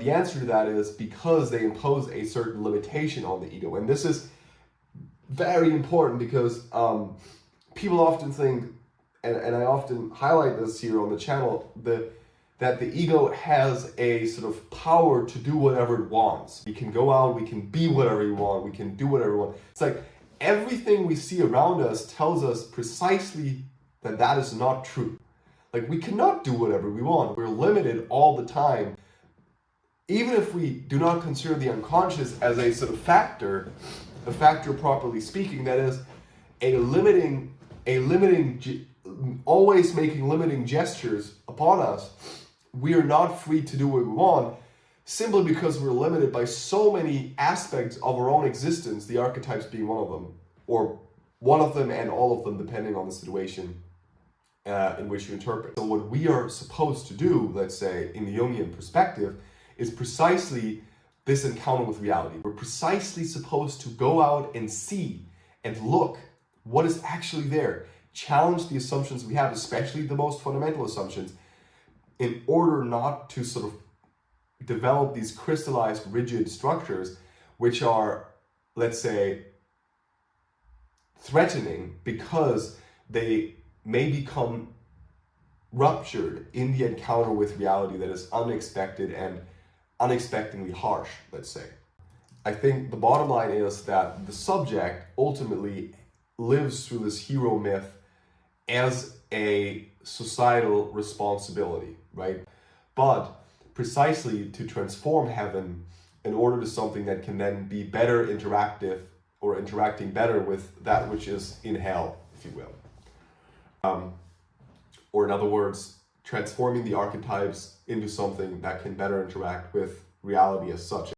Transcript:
And the answer to that is because they impose a certain limitation on the ego. And this is very important because people often think, and I often highlight this here on the channel, that the ego has a sort of power to do whatever it wants. We can go out, we can be whatever we want, we can do whatever we want. It's like everything we see around us tells us precisely that that is not true. Like we cannot do whatever we want. We're limited all the time. Even if we do not consider the unconscious as a sort of factor, a factor properly speaking, that is always making limiting gestures upon us, we are not free to do what we want simply because we're limited by so many aspects of our own existence, the archetypes being one of them, or one of them and all of them depending on the situation in which you interpret. So what we are supposed to do, let's say in the Jungian perspective, is precisely this encounter with reality. We're precisely supposed to go out and see and look what is actually there, challenge the assumptions we have, especially the most fundamental assumptions, in order not to sort of develop these crystallized, rigid structures which are, let's say, threatening because they may become ruptured in the encounter with reality that is unexpected and unexpectedly harsh, let's say. I think the bottom line is that the subject ultimately lives through this hero myth as a societal responsibility, right? But precisely to transform heaven in order to something that can then be better interactive or interacting better with that which is in hell, if you will. Or in other words, transforming the archetypes into something that can better interact with reality as such.